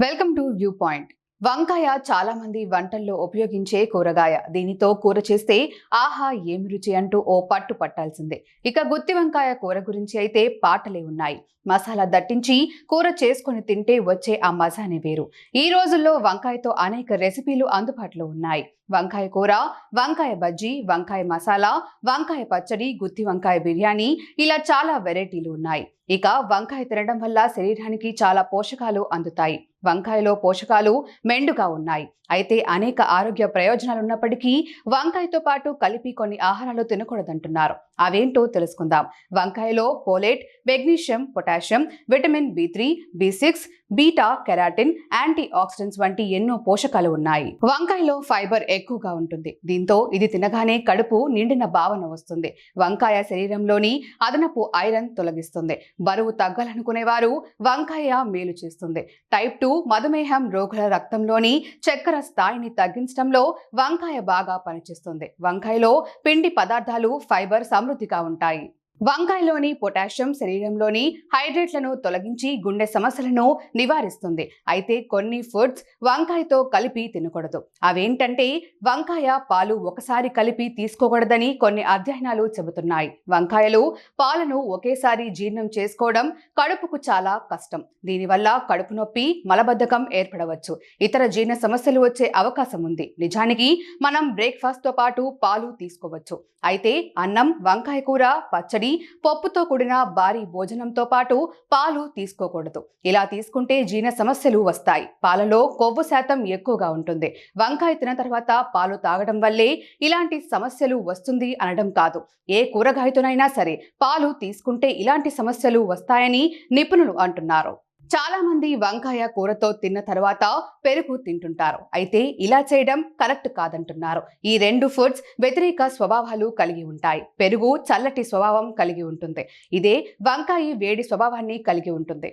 Welcome to view point. వంకాయ చాలా మంది వంటల్లో ఉపయోగించే కూరగాయ. దీనితో కూర చేస్తే ఆహా ఏమి రుచి అంటూ ఓ పట్టు పట్టాల్సిందే. ఇక గుత్తి వంకాయ కూర గురించి అయితే పాటలే ఉన్నాయి. మసాలా దట్టించి కూర చేసుకొని తింటే వచ్చే ఆ మజానే వేరు. ఈ రోజుల్లో వంకాయతో అనేక రెసిపీలు అందుబాటులో ఉన్నాయి. వంకాయ కూర, వంకాయ బజ్జీ, వంకాయ మసాలా, వంకాయ పచ్చడి, గుత్తి వంకాయ బిర్యానీ, ఇలా చాలా వెరైటీలు ఉన్నాయి. ఇక వంకాయ తినడం వల్ల శరీరానికి చాలా పోషకాలు అందుతాయి. వంకాయలో పోషకాలు మెండుగా ఉన్నాయి. అయితే అనేక ఆరోగ్య ప్రయోజనాలు ఉన్నప్పటికీ వంకాయతో పాటు కలిపి కొన్ని ఆహారాలు తినకూడదంటున్నారు. అవేంటో తెలుసుకుందాం. వంకాయలో folate, magnesium, potassium, vitamin B3, B6, beta keratin, antioxidants వంటి ఎన్నో పోషకాలు ఉన్నాయి. వంకాయలో ఫైబర్ ఎక్కువగా ఉంటుంది. దీంతో ఇది తినగానే కడుపు నిండిన భావన వస్తుంది. వంకాయ శరీరంలోని అదనపు ఐరన్ తొలగిస్తుంది. బరువు తగ్గాలనుకునే వారు వంకాయ మేలు చేస్తుంది. టైప్ 2 మధుమేహం రోగుల రక్తంలోని చక్కెర స్థాయిని తగ్గించడంలో వంకాయ బాగా పనిచేస్తుంది. వంకాయలో పిండి పదార్థాలు, ఫైబర్ సమృద్ధిగా ఉంటాయి. వంకాయలోని పొటాషియం శరీరంలోని హైడ్రేట్లను తొలగించి గుండె సమస్యలను నివారిస్తుంది. అయితే కొన్ని ఫుడ్స్ వంకాయతో కలిపి తినకూడదు. అవేంటంటే వంకాయ, పాలు ఒకసారి కలిపి తీసుకోకూడదని కొన్ని అధ్యయనాలు చెబుతున్నాయి. వంకాయలు, పాలను ఒకేసారి జీర్ణం చేసుకోవడం కడుపుకు చాలా కష్టం. దీనివల్ల కడుపు నొప్పి, మలబద్ధకం ఏర్పడవచ్చు. ఇతర జీర్ణ సమస్యలు వచ్చే అవకాశం ఉంది. నిజానికి మనం బ్రేక్ఫాస్ట్ తో పాటు పాలు తీసుకోవచ్చు. అయితే అన్నం, వంకాయ కూర, పచ్చడి, పప్పుతో కూడిన భారీ భోజనంతో పాటు పాలు తీసుకోకూడదు. ఇలా తీసుకుంటే జీర్ణ సమస్యలు వస్తాయి. పాలలో కొవ్వు శాతం ఎక్కువగా ఉంటుంది. వంకాయ తిన్న తర్వాత పాలు తాగడం వల్లే ఇలాంటి సమస్యలు వస్తుంది అనడం కాదు. ఏ కూరగాయతోనైనా సరే పాలు తీసుకుంటే ఇలాంటి సమస్యలు వస్తాయని నిపుణులు అంటున్నారు. చాలా మంది వంకాయ కూరతో తిన్న తర్వాత పెరుగు తింటుంటారు. అయితే ఇలా చేయడం కరెక్ట్ కాదంటున్నారు. ఈ రెండు ఫుడ్స్ వ్యతిరేక స్వభావాలు కలిగి ఉంటాయి. పెరుగు చల్లటి స్వభావం కలిగి ఉంటుంది. ఇదే వంకాయ వేడి స్వభావాన్ని కలిగి ఉంటుంది.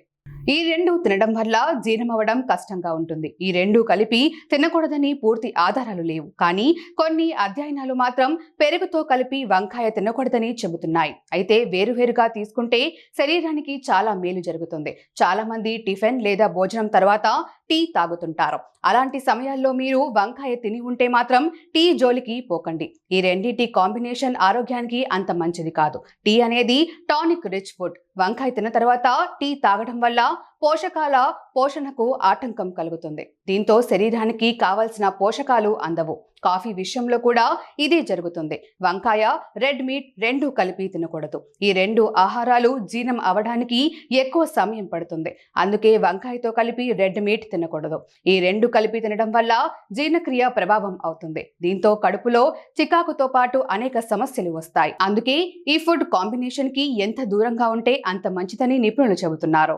ఈ రెండు తినడం వల్ల జీర్ణమవడం కష్టంగా ఉంటుంది. ఈ రెండు కలిపి తినకూడదని పూర్తి ఆధారాలు లేవు. కానీ కొన్ని అధ్యయనాలు మాత్రం పెరుగుతో కలిపి వంకాయ తినకూడదని చెబుతున్నాయి. అయితే వేరువేరుగా తీసుకుంటే శరీరానికి చాలా మేలు జరుగుతుంది. చాలా మంది టిఫిన్ లేదా భోజనం తర్వాత టీ తాగుతుంటారు. అలాంటి సమయాల్లో మీరు వంకాయ తిని ఉంటే మాత్రం టీ జోలికి పోకండి. ఈ రెండింటి కాంబినేషన్ ఆరోగ్యానికి అంత మంచిది కాదు. టీ అనేది టానిక్ రిచ్ ఫుడ్. వంకాయ తిన్న తర్వాత టీ తాగడం వల్ల పోషకాల పోషణకు ఆటంకం కలుగుతుంది. దీంతో శరీరానికి కావలసిన పోషకాలు అందవు. కాఫీ విషయంలో కూడా ఇదే జరుగుతుంది. వంకాయ, రెడ్ మీట్ రెండు కలిపి తినకూడదు. ఈ రెండు ఆహారాలు జీర్ణం అవడానికి ఎక్కువ సమయం పడుతుంది. అందుకే వంకాయతో కలిపి రెడ్ మీట్ తినకూడదు. ఈ రెండు కలిపి తినడం వల్ల జీర్ణక్రియ ప్రభావం అవుతుంది. దీంతో కడుపులో చికాకుతో పాటు అనేక సమస్యలు వస్తాయి. అందుకే ఈ ఫుడ్ కాంబినేషన్ కి ఎంత దూరంగా ఉంటే అంత మంచిదని నిపుణులు చెబుతున్నారు.